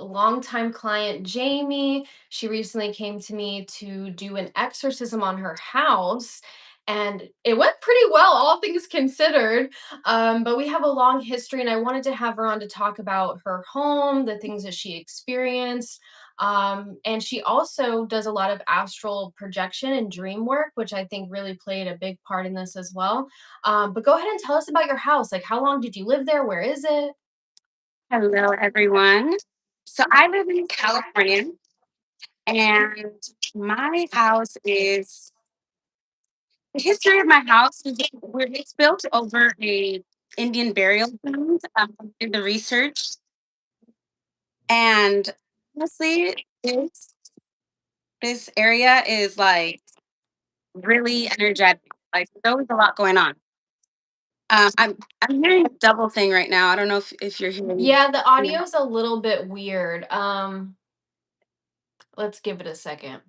longtime client Jamie. She recently came to me to do an exorcism on her house, and it went pretty well, all things considered. But we have a long history, and I wanted to have her on to talk about her home, the things that she experienced. And she also does a lot of astral projection and dream work, which I think really played a big part in this as well. But go ahead and tell us about your house. Like, how long did you live there? Where is it? Hello, everyone. So I live in California, and my house is the history of my house is where it's built over a Indian burial ground. Did the research, and honestly, this area is like really energetic. Like there's always a lot going on. I'm hearing a double thing right now. I don't know if you're hearing. Yeah, the audio's a little bit weird. Let's give it a second.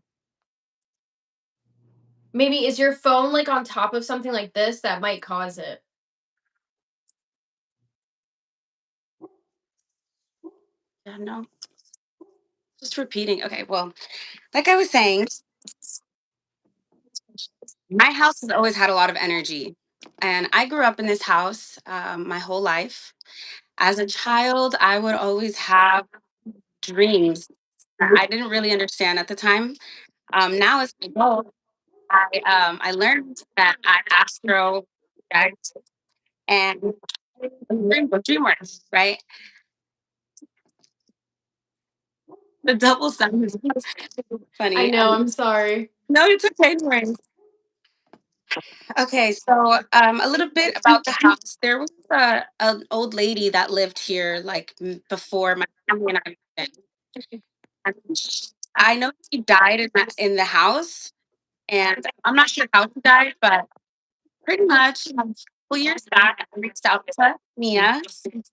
Maybe is your phone like on top of something like this that might cause it? Yeah, no, just repeating. Okay, well, like I was saying, my house has always had a lot of energy. And I grew up in this house my whole life. As a child, I would always have dreams that I didn't really understand at the time. Now, as an adult, I learned that I astro project and dream work, right? The double sound is I funny. know, I'm sorry. No, it's okay. No worries. Okay, so a little bit about the house. There was an old lady that lived here like before my family and I moved in. And I know she died in the house, and I'm not sure how she died, but pretty much a couple years back, I reached out to Mia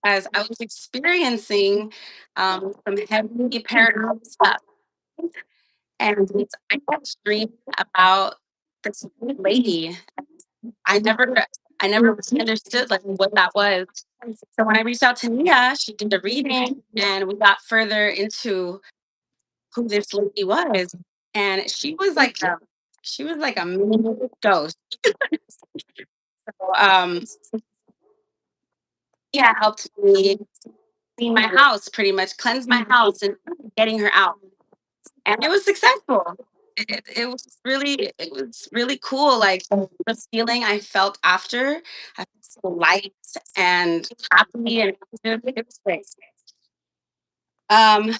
as I was experiencing some heavy paranormal stuff. And I kept dreaming about this lady. I never I never really understood like what that was. So when I reached out to Nia, she did a reading and we got further into who this lady was. And she was like a mini ghost. So, yeah, helped me clean my house, pretty much cleanse my house and getting her out. And it was successful. It was really cool. Like the feeling I felt after, I felt so light and happy, and it was great. Um,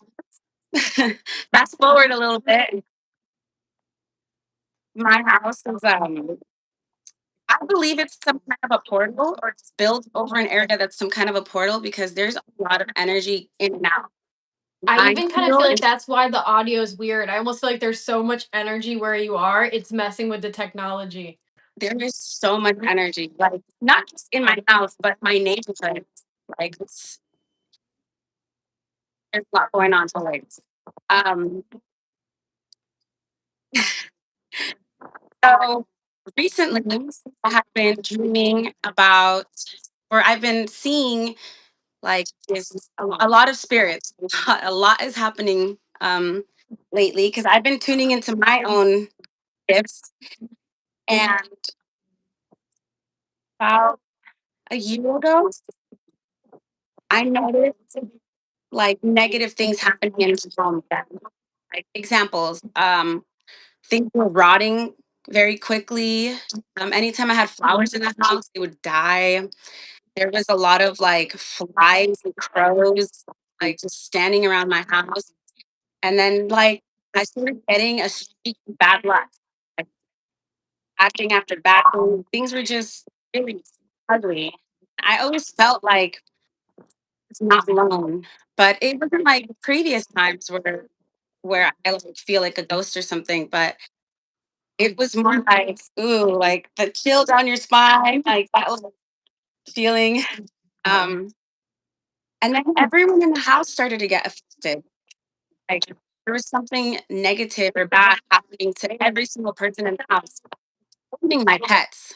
fast forward a little bit, my house is I believe it's some kind of a portal, or it's built over an area that's some kind of a portal because there's a lot of energy in and out. I I even kind of feel feel like that's why the audio is weird. I almost feel like there's so much energy where you are, it's messing with the technology. there is so much energy, like not just in my house, but my neighborhood. Like there's a lot going on. So like, um, so recently I have been dreaming about, or I've been seeing like this a lot of spirits. A lot is happening lately because I've been tuning into my own gifts. And about a year ago, I noticed like negative things happening in my home. Like examples, things were rotting very quickly. Anytime I had flowers in the house, they would die. There was a lot of like flies and crows, like just standing around my house. And then like I started getting a streak of bad luck, like acting after bad things. Things were just really ugly. I always felt like it's not alone, but it wasn't like previous times where I like feel like a ghost or something. But it was more like, ooh, like the chill down your spine, like that little feeling. Um, and then everyone in the house started to get affected. Like there was something negative or bad happening to every single person in the house, including my pets.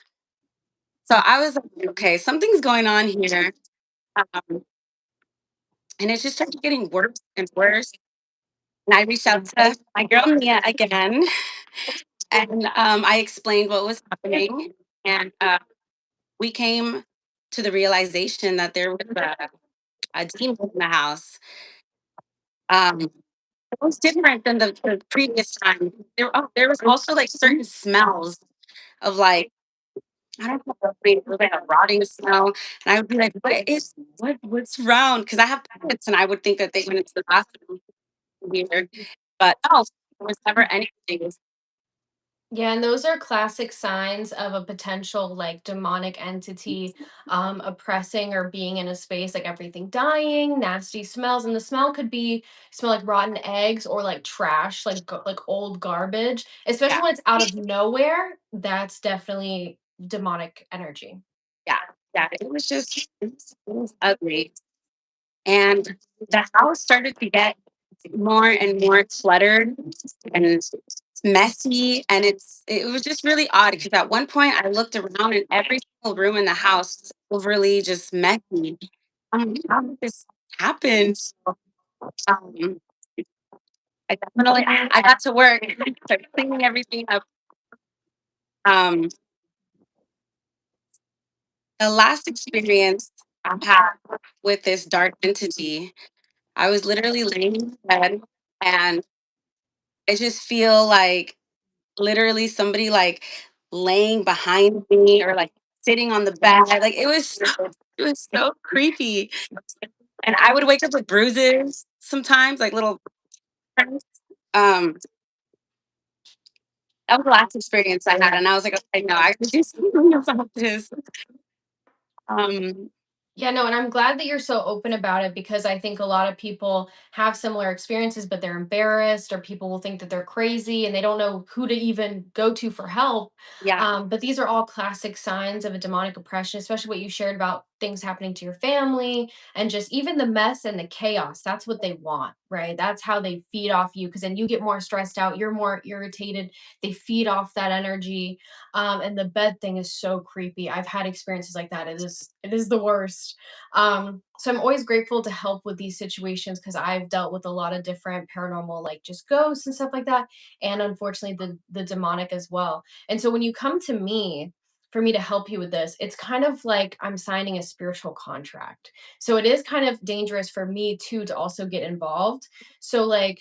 So I was like, okay, something's going on here. Um, And it just started getting worse and worse. And I reached out to my girl Mia again, and I explained what was happening. And we came to the realization that there was a demon in the house. It was different than the previous time. There was also like certain smells of like, I don't know, like a rotting smell. And I would be like, what's wrong? Because I have pets and I would think that they went into the bathroom weird. But no, there was never anything. Yeah, and those are classic signs of a potential like demonic entity oppressing or being in a space, like everything dying, nasty smells, and the smell could be smell like rotten eggs or like trash, like like old garbage, especially Yeah, when it's out of nowhere. That's definitely demonic energy. yeah, yeah. It was ugly. And the house started to get more and more cluttered and messy. And it was just really odd because at one point I looked around and every single room in the house was overly just messy. How did this happen? Um, I got to work, started cleaning everything up. Um, the last experience I had with this dark entity, I was literally laying in bed and I just feel like literally somebody like laying behind me or like sitting on the bed. Like it was so creepy. And I would wake up with bruises sometimes, like little prints. Um, that was the last experience I had, and I was like, okay, no, I could do something about this. Um, Yeah, no, and I'm glad that you're so open about it because I think a lot of people have similar experiences, but they're embarrassed, or people will think that they're crazy and they don't know who to even go to for help. yeah, But these are all classic signs of a demonic oppression, especially what you shared about things happening to your family and just even the mess and the chaos. That's what they want, right? That's how they feed off you because then you get more stressed out, you're more irritated. They feed off that energy. And the bed thing is so creepy. I've had experiences like that. It is the worst. So I'm always grateful to help with these situations because I've dealt with a lot of different paranormal, like just ghosts and stuff like that, and unfortunately the demonic as well. And so when you come to me for me to help you with this, it's kind of like I'm signing a spiritual contract. So it is kind of dangerous for me too to also get involved. So like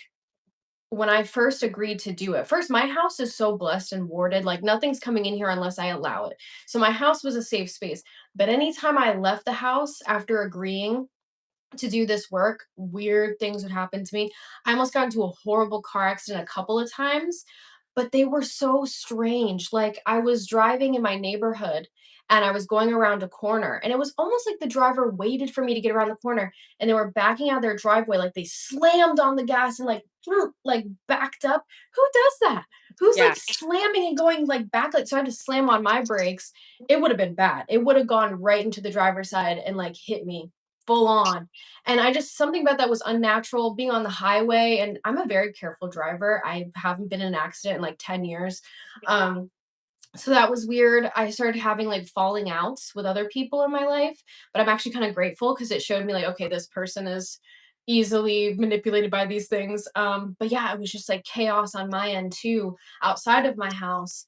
when I first agreed to do it, first, my house is so blessed and warded, like nothing's coming in here unless I allow it. So my house was a safe space. But anytime I left the house after agreeing to do this work, weird things would happen to me. I almost got into a horrible car accident a couple of times, but they were so strange. Like I was driving in my neighborhood and I was going around a corner, and it was almost like the driver waited for me to get around the corner and they were backing out of their driveway. Like they slammed on the gas and like, like backed up. Who does that? Who's like yeah, slamming and going like back? Like, so I had to slam on my brakes. It would have been bad. It would have gone right into the driver's side and like hit me full on. And I just something about that was unnatural being on the highway, and I'm a very careful driver. I haven't been in an accident in like 10 years. Um, so that was weird. I started having like falling outs with other people in my life, but I'm actually kind of grateful because it showed me like, okay, this person is easily manipulated by these things. But yeah, it was just like chaos on my end too, outside of my house.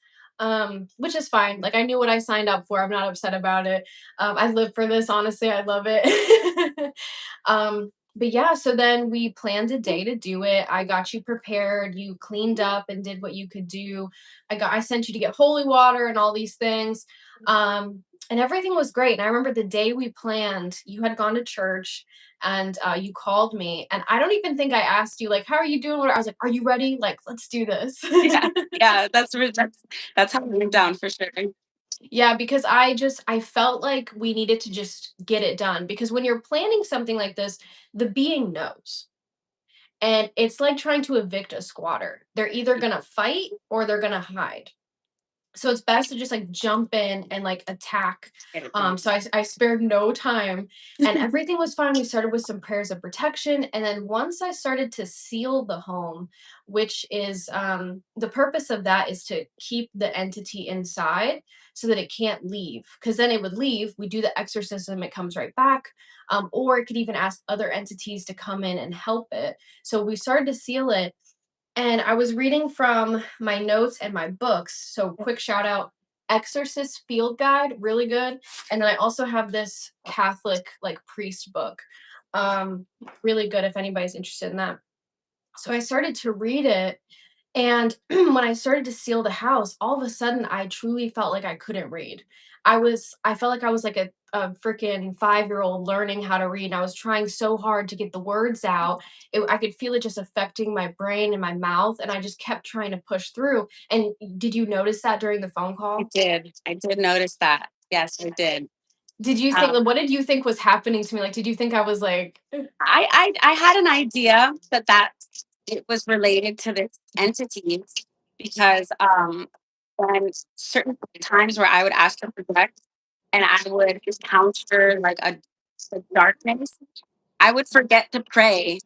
Which is fine. Like I knew what I signed up for. I'm not upset about it. I live for this, honestly. I love it. But yeah, so then we planned a day to do it. I got you prepared. You cleaned up and did what you could do. I sent you to get holy water and all these things. And everything was great. And I remember the day we planned, you had gone to church and you called me. And I don't even think I asked you, like, how are you doing? I was like, are you ready? Like, let's do this. yeah, yeah. That's how it went down for sure. Yeah, because I felt like we needed to just get it done because when you're planning something like this, the being knows. And it's like trying to evict a squatter. They're either going to fight or they're going to hide. So it's best to just like jump in and like attack. Get it done. So I spared no time, and everything was fine. We started with some prayers of protection, and then once I started to seal the home, which is the purpose of that is to keep the entity inside so that it can't leave. Because then it would leave. We do the exorcism, it comes right back, or it could even ask other entities to come in and help it. So we started to seal it, and I was reading from my notes and my books. So quick shout out, Exorcist Field Guide, really good. And then I also have this Catholic like priest book. Um really good if anybody's interested in that. So I started to read it, and when I started to seal the house, all of a sudden I truly felt like I couldn't read. I felt like I was like a freaking 5-year-old learning how to read. And I was trying so hard to get the words out. I could feel it just affecting my brain and my mouth. And I just kept trying to push through. And did you notice that during the phone I call? did. I did notice that. Yes, I did. Did you think, Um, what did you think was happening to me? Like, did you think I was like, I had an idea that it was related to this entity because when certain times where I would ask to project and I would encounter like a darkness, I would forget to pray.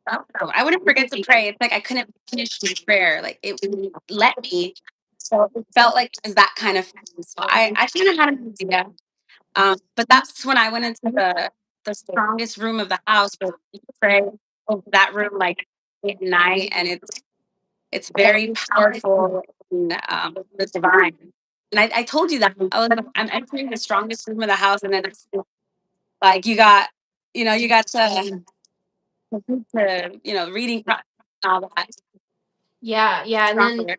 Oh, no, I wouldn't forget to pray. It's like I couldn't finish my prayer. Like it wouldn't let me. So it felt like it was that kind of thing. So I kind of had an idea. But that's when I went into the strongest room of the house where you pray over that room like at night, and it's very powerful and the divine. And I told you that I was like, I'm entering the strongest room of the house, and then it's like you got to reading and all that yeah, yeah. And then stronger.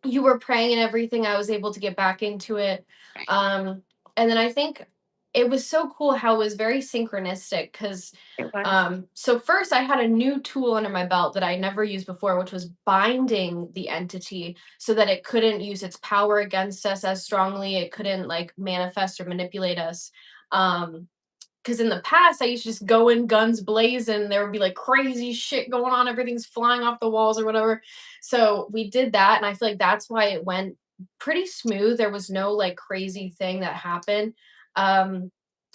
you were praying and everything, I was able to get back into it. Right. Um, and then I think it was so cool how it was very synchronistic because It was. so first I had a new tool under my belt that I never used before, which was binding the entity so that it couldn't use its power against us as strongly. It couldn't like manifest or manipulate us. Because in the past I used to just go in guns blazing. There would be like crazy shit going on, everything's flying off the walls or whatever. So we did that, and I feel like that's why it went pretty smooth. There was no like crazy thing that happened. Um,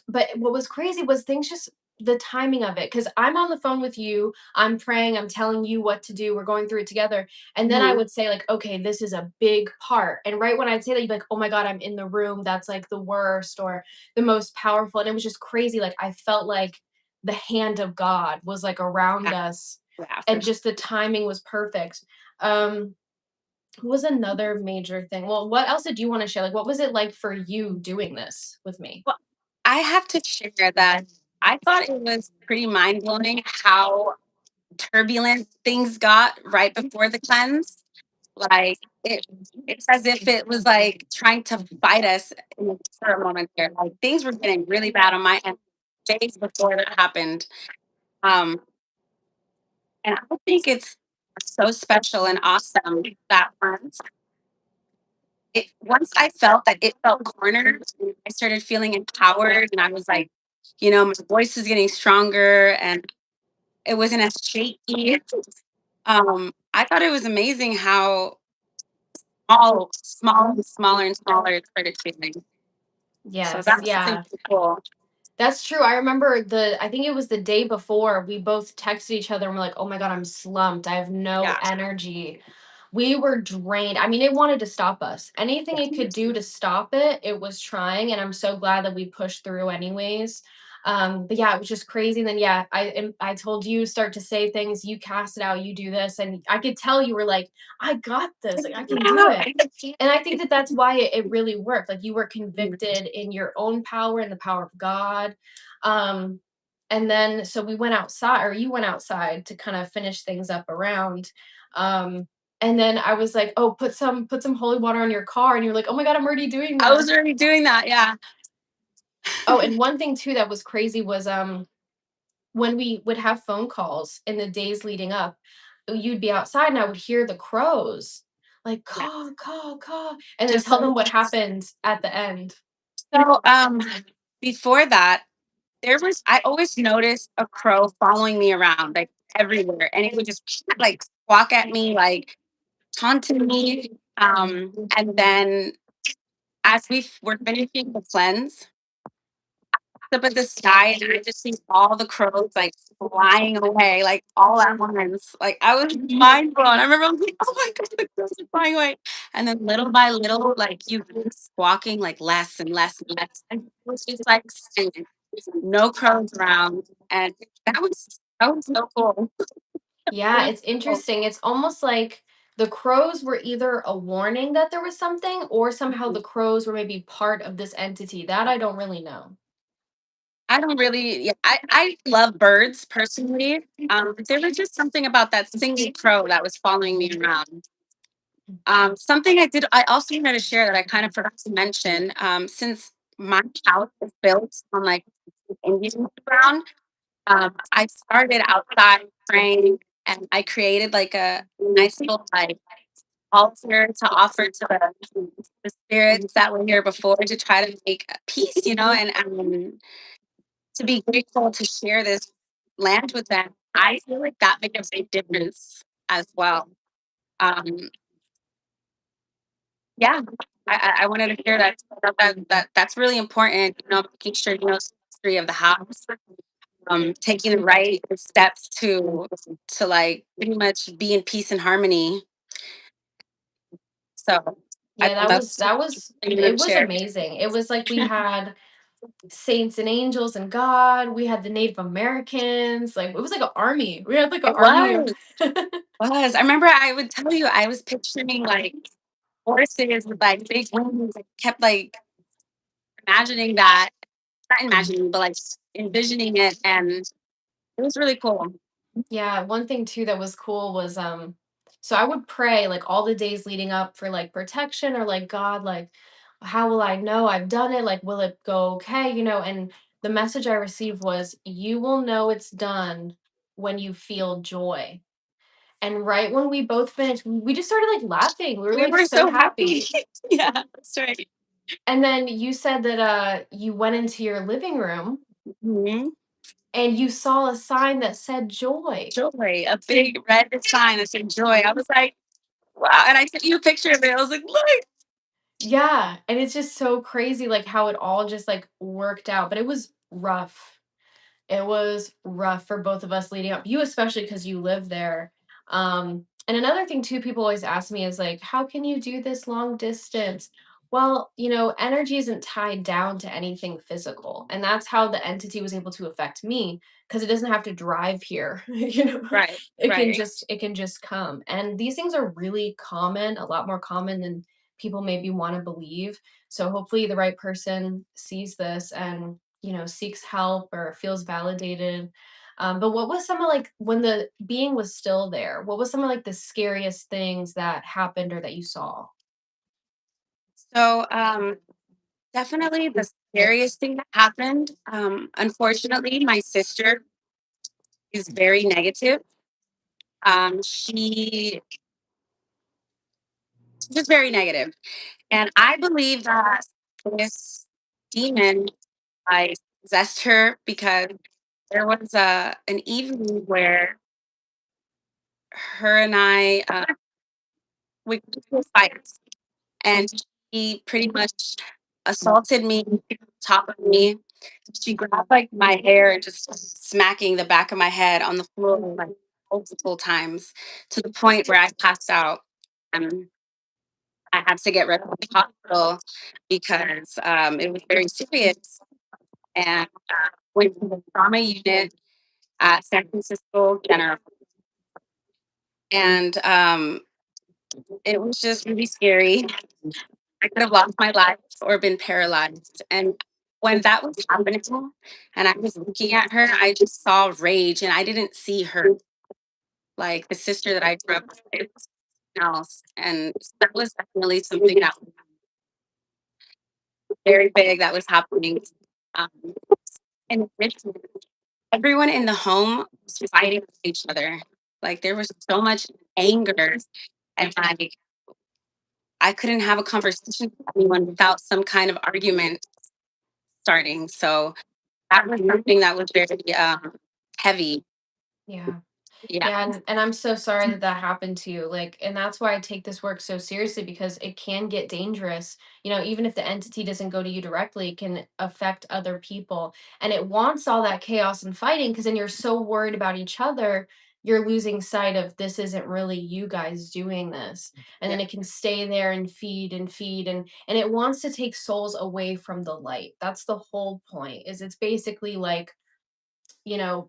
but what was crazy was things just the timing of it, because I'm on the phone with you, I'm praying, I'm telling you what to do, we're going through it together, and then I Mhm. would say like, okay, this is a big part, and right when I'd say that, you'd be like, oh my god, I'm in the room, that's like the worst or the most powerful. And it was just crazy, like I felt like the hand of God was like around Yeah, us, yeah, for and sure. just the timing was perfect. um what was another major thing? Well, what else did you want to share? Like, what was it like for you doing this with me? Well, I have to share that I thought it was pretty mind blowing how turbulent things got right before the cleanse. Like it's as if it was like trying to fight us for a moment there. Like things were getting really bad on my end days before that happened. Um, and I think it's so special and awesome that once I felt that it felt cornered, I started feeling empowered, and I was like, my voice was getting stronger, and it wasn't as shaky. I thought it was amazing how smaller and smaller and smaller it started feeling. So Yes, that's something yeah. pretty cool. That's true. I remember I think it was the day before, we both texted each other and we're like, "Oh my god, I'm slumped. I have no Yeah. energy." We were drained. I mean, it wanted to stop us. Anything it could do to stop it, it was trying, and I'm so glad that we pushed through anyways. But yeah, it was just crazy. And then yeah, I told you start to say things, you cast it out, you do this, and I could tell you were like, "I got this. Like I can do it." And I think that that's why it really worked. Like you were convicted in your own power and the power of God. Um, and then so we went outside, or you went outside to kind of finish things up around. Um, and then I was like, "Oh, put some holy water on your car," and you're like, "Oh my god, I'm already doing I was that." already doing that. Yeah. Oh, and one thing too that was crazy was when we would have phone calls in the days leading up, you'd be outside and I would hear the crows like Yeah. caw caw caw, and then Just tell like them what happened at the end. so. Before that, I always noticed a crow following me around, like everywhere, and it would just like walk at me, like taunting me. And then as were finishing the cleanse, up at the sky and I just see all the crows like flying away, like all at once. Like I was mind blown. I remember I was like, oh my god, the crows are flying away. And then little by little, like you hear squawking like less and less and less. And it was just like silent. No crows around. And that was so cool. That Yeah, was it's cool. interesting. It's almost like the crows were either a warning that there was something, or somehow the crows were maybe part of this entity. That I don't really know. I don't really, yeah, I love birds personally. There was just something about that single crow that was following me around. Something I also wanted to share that I kind of forgot to mention. Since my house is built on like Indian ground, I started outside praying and I created like a nice little like altar to offer to the spirits that were here before to try to make a peace, and to be grateful to share this land with them. I feel like that made a big difference as well. Um, Yeah, I wanted to share that. That's really important. Making sure you know the history of the house, taking the right steps to like pretty much be in peace and harmony. So I Yeah, thought that was that's that was what you it wanted to was share. amazing. It was like we had saints and angels and God. We had the Native Americans. Like it was like an army. We had like an It army of was. I remember I would tell you I was picturing like horses with like big wings. I kept like imagining that, not imagining, but like envisioning it, and it was really cool. Yeah, one thing too that was cool was so I would pray like all the days leading up for like protection, or like God, like how will I know I've done it? Like will it go okay? And the message I received was you will know it's done when you feel joy. And right when we both finished, we just started like laughing. We were We like were so so happy. happy. Yeah, that's right. And then you said that you went into your living room Mhm. and you saw a sign that said joy. Joy, a big red sign that said joy. I was like, wow. And I sent you a picture of it. I was like, look. Yeah, and it's just so crazy, like, how it all just, like, worked out, but it was rough. It was rough for both of us leading up, you especially because you live there. And another thing too, people always ask me is like, "How can you do this long distance?" Well, energy isn't tied down to anything physical, and that's how the entity was able to affect me, because it doesn't have to drive here, Right, right. it can just come, and these things are really common, a lot more common than people maybe wanna believe, so hopefully the right person sees this and seeks help or feels validated. But what was some of like when the being was still there? What was some of like the scariest things that happened or that you saw? So, definitely the scariest thing that happened. Unfortunately, my sister is very negative. She's just very negative, and I believe that this demon like possessed her because there was an evening where her and I we got into a fight, and she pretty much assaulted me, on top of me. She grabbed like my hair and just started smacking the back of my head on the floor like multiple times to the point where I passed out. And I had to get rid of the hospital because it was very serious. And went to the trauma unit at San Francisco General. And it was just really scary. I could have lost my life or been paralyzed. And when that was happening and I was looking at her, I just saw rage and I didn't see her. Like the sister that I grew up with, it was something else. And that was definitely something that was very big that was happening. Um, in addition, everyone in the home was fighting with each other. Like there was so much anger, and like I couldn't have a conversation with anyone without some kind of argument starting. So that was something that was very heavy. Yeah. Yeah. Yeah, and I'm so sorry that that happened to you. Like, and that's why I take this work so seriously because it can get dangerous. You know, even if the entity doesn't go to you directly, it can affect other people. And it wants all that chaos and fighting because then you're so worried about each other, you're losing sight of this isn't really you guys doing this. And Yeah. then it can stay there and feed and feed and it wants to take souls away from the light. That's the whole point. Is it's basically like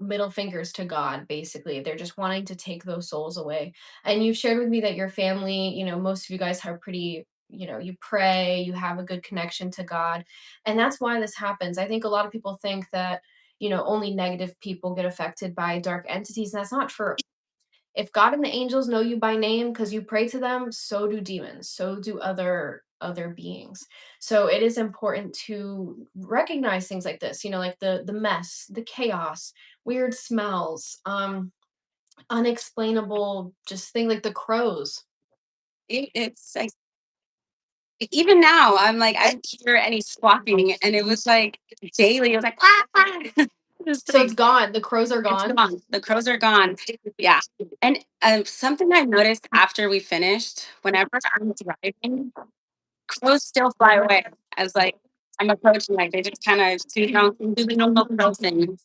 middle fingers to God, basically. They're just wanting to take those souls away. And you've shared with me that your family, most of you guys are pretty, you pray, you have a good connection to God. And that's why this happens. I think a lot of people think that, only negative people get affected by dark entities. And that's not true. If God and the angels know you by name because you pray to them, so do demons, so do other beings. So it is important to recognize things like this, like the mess, the chaos, weird smells, unexplainable just thing like the crows. It's like even now, I'm like, I don't hear any squawking, and it was like daily. It was like, "Quack, quack." Just So it's like gone. The crows are it's gone. gone. The crows are gone. Yeah, and something I noticed after we finished, whenever I'm driving, crows still fly away. As like I'm approaching, like they just kind of do the normal crow thing.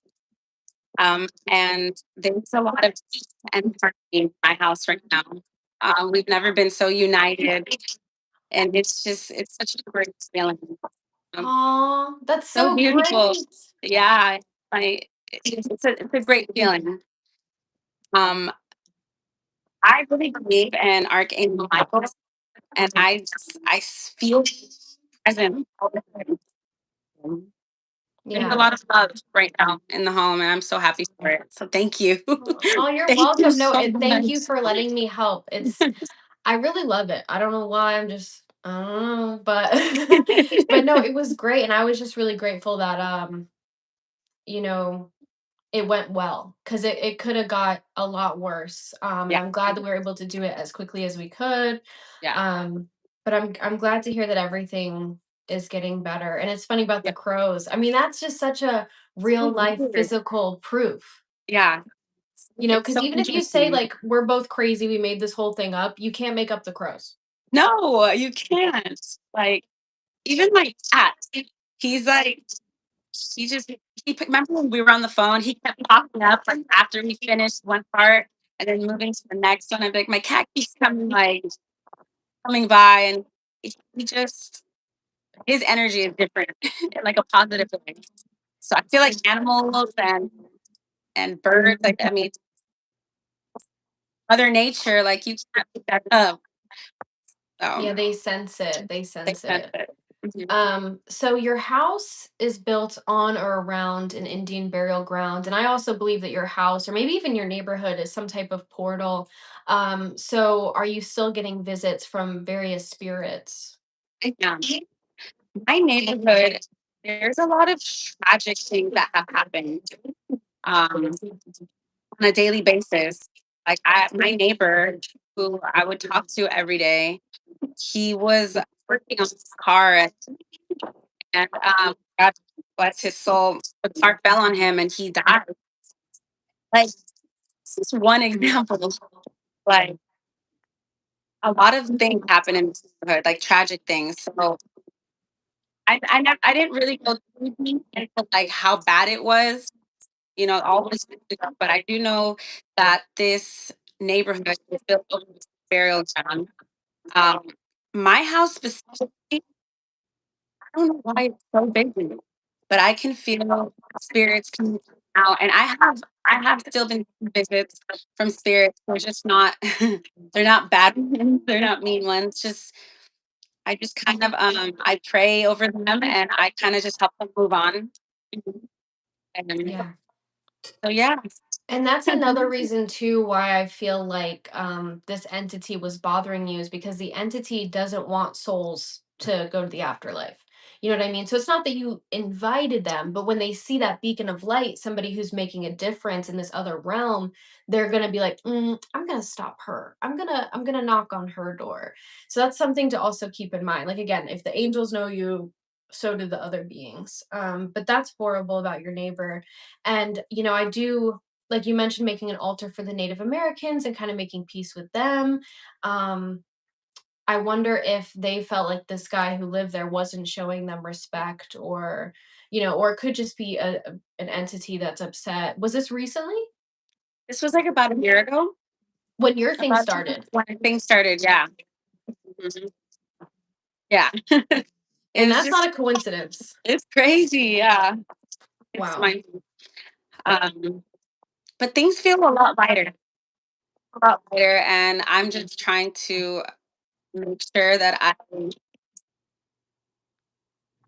And there's a lot of peace and harmony in my house right now. We've never been so united, and it's such a great feeling. Um, Oh, that's so so beautiful. great. Yeah, I it's a great feeling. Um, I really believe in Archangel Michael, and feel present all the time. There's a Yeah. lot of love right now in the home, and I'm so happy for it. So thank you. Oh, you're Thank you welcome. No, so and thank much. you for letting me help. I really love it. I don't know why. I don't know, but but no, it was great, and I was just really grateful that you know, it went well because it could have got a lot worse. And Yeah, I'm glad that we were able to do it as quickly as we could. yeah, But I'm glad to hear that everything is getting better. And it's funny about yeah. the crows. I mean, that's just such a real So life weird. physical proof. Yeah, it's Because so even if you say interesting. like we're both crazy, we made this whole thing up, you can't make up the crows. No, you can't. Like even my cat, he's like he just remember when we were on the phone, he kept popping up like after we finished one part and then moving to the next one. I'd be like, my cat keeps coming by and he just his energy is different in like a positive way. So I feel like animals and birds, like I mean, Mother Nature, like you can't pick that up. Yeah, So they sense it. They they sense sense it. it. Mhm. So your house is built on or around an Indian burial ground, and I also believe that your house, or maybe even your neighborhood, is some type of portal. So are you still getting visits from various spirits? Yeah. My neighborhood, there's a lot of tragic things that have happened on a daily basis. Like my neighbor, who I would talk to every day, he was working on his car, and God bless his soul, the car fell on him and he died. Like this is one example. Like a lot of things happen in this neighborhood, like tragic things. So I didn't really go too deep into like how bad it was, all those years ago, but I do know that this neighborhood is built over this burial ground. Um, my house specifically, I don't know why it's so busy, but I can feel spirits coming out, and I have still been getting visits from spirits. They're just not they're not bad ones, they're not mean ones. Just I just kind of I pray over them, and I kind of just help them move on. And Yeah. so yeah. And that's another reason too why I feel like this entity was bothering you is because the entity doesn't want souls to go to the afterlife. You know what I mean? So it's not that you invited them, but when they see that beacon of light, somebody who's making a difference in this other realm, they're gonna be like, I'm gonna stop her. I'm gonna knock on her door. So that's something to also keep in mind. Like again, if the angels know you, so do the other beings. But that's horrible about your neighbor. And I do like you mentioned, making an altar for the Native Americans and kind of making peace with them. Um, I wonder if they felt like this guy who lived there wasn't showing them respect, or, or it could just be an entity that's upset. Was this recently? This was like about a year ago. When your thing About started? when things started, yeah. Mhm. Yeah. And It's that's not just a coincidence. it's crazy, yeah. It's Wow. my um but things feel a lot lighter, and I'm just trying to make sure that I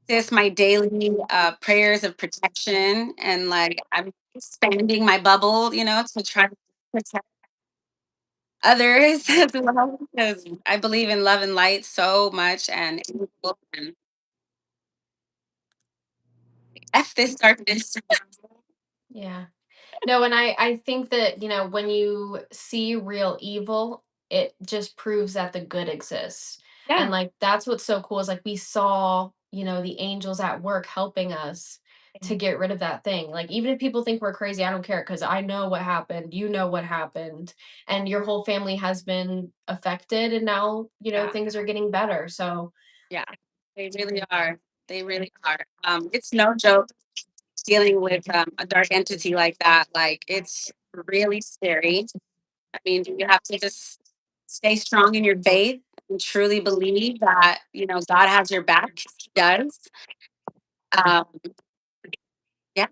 practice my daily prayers of protection, and like I'm expanding my bubble, to try to protect others as well, because I believe in love and light so much, and F this darkness. Yeah. No, and I think that, when you see real evil, it just proves that the good exists. And Yeah. like that's what's so cool is like we saw, the angels at work helping us to get rid of that thing. Like even if people think we're crazy, I don't care because I know what happened, what happened, and your whole family has been affected and now, Yeah. things are getting better. So Yeah. They really are. They really are. It's no joke dealing with a dark entity like that. Like it's really scary. I mean, you have to just stay strong in your faith and truly believe that, God has your back. He does. Um, yeah,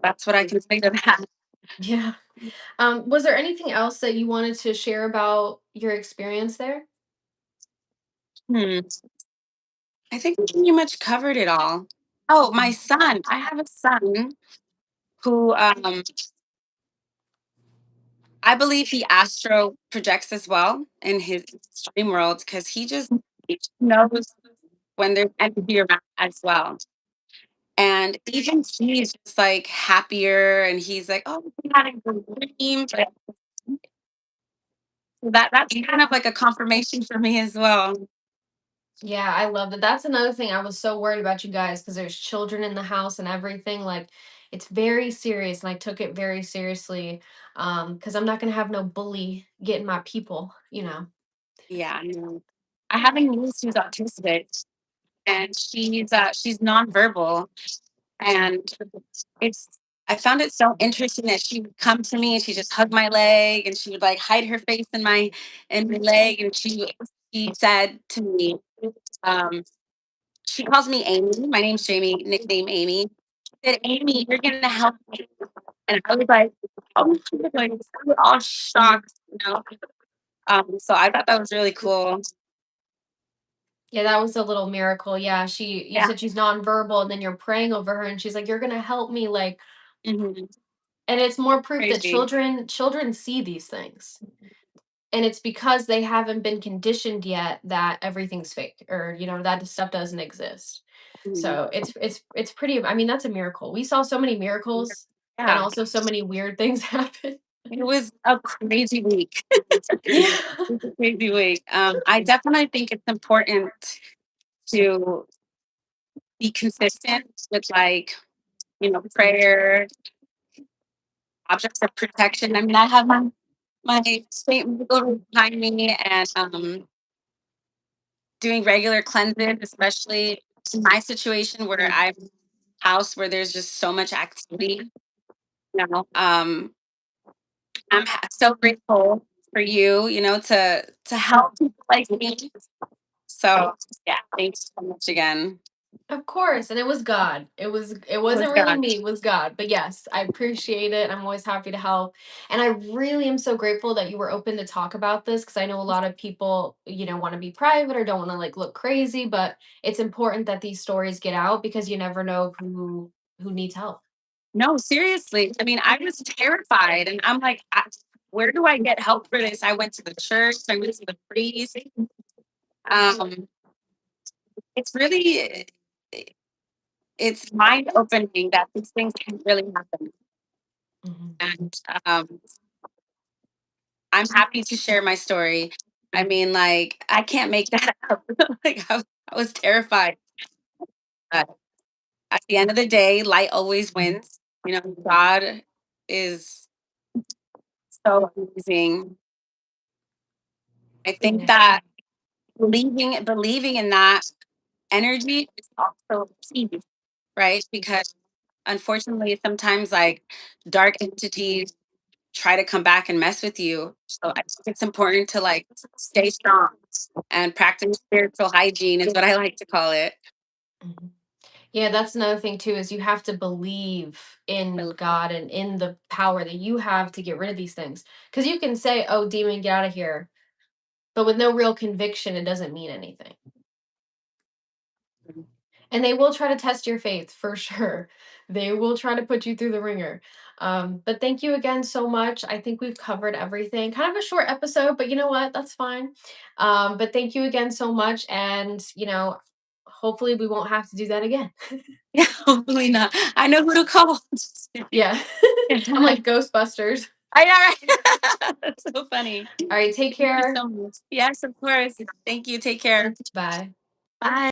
that's what I can say to that. yeah. Was there anything else that you wanted to share about your experience there? Hmm. I think we pretty much covered it all. Oh, my son. I have a son who I believe he astro projects as well in his dream world, because he knows when there's energy around as well. And even he's just like happier, and he's like, "Oh, we had a good dream." But that's kind of like a confirmation for me as well. Yeah, I love that. That's another thing I was so worried about you guys because there's children in the house and everything. Like, it's very serious, and I took it very seriously. Because I'm not gonna have no bully getting my people. Yeah, I know. I have a niece who's autistic, and she's nonverbal, and it's I found it so interesting that she would come to me and she just hug my leg, and she would like hide her face in my leg, and she said to me, um, she calls me Amy. My name's Jamie, nickname Amy. She said, "Amy, you're gonna help me." And I was like, "Oh," like, we were all shocked. So I thought that was really cool. Yeah, that was a little miracle. Yeah, you Yeah. said she's nonverbal, and then you're praying over her, and she's like, "You're gonna help me," like, Mhm. and it's more proof that Crazy. children see these things. And it's because they haven't been conditioned yet that everything's fake, or that stuff doesn't exist. Mhm. So it's pretty, I mean, that's a miracle. We saw so many miracles and Yeah. also so many weird things happen. It was a crazy week. Yeah. It was a crazy week. I definitely think it's important to be consistent with, like, prayer, objects of protection. I mean, I have my Saint Michael behind me, and doing regular cleanses, especially in my situation where I'm house where there's just so much activity. You know, so grateful for you. To help people like me. So yeah, thanks so much again. Of course, and it was God. It Oh my wasn't really God. me, it was God. But yes, I appreciate it. I'm always happy to help. And I really am so grateful that you were open to talk about this because I know a lot of people, want to be private or don't want to like look crazy, but it's important that these stories get out because you never know who needs help. No, seriously. I mean, I was terrified, and I'm like, where do I get help for this? I went to the church. I went to the priest. Um, it's really, it's mind opening that these things can really happen, Mhm. and I'm happy to share my story. I mean, like, I can't make that up. Like, I was terrified. But at the end of the day, light always wins. God is so amazing. I think Yeah. that believing in that energy is also key, right? Because unfortunately, sometimes like dark entities try to come back and mess with you. So I think it's important to like stay strong and practice spiritual hygiene is what I like to call it. Mhm. Yeah, that's another thing too is you have to believe in God and in the power that you have to get rid of these things. Because you can say, "Oh, demon, get out of here," but with no real conviction, it doesn't mean anything. And they will try to test your faith for sure. They will try to put you through the ringer. But thank you again so much. I think we've covered everything. Kind of a short episode, but you know what? That's fine. But thank you again so much. And, hopefully we won't have to do that again. Yeah, hopefully not. I know who to call. Just kidding. Yeah. I'm like Ghostbusters. I know, right? That's so funny. All right. Take Thank you care. so much. Yes, of course. Thank you. Take care. Bye. Bye.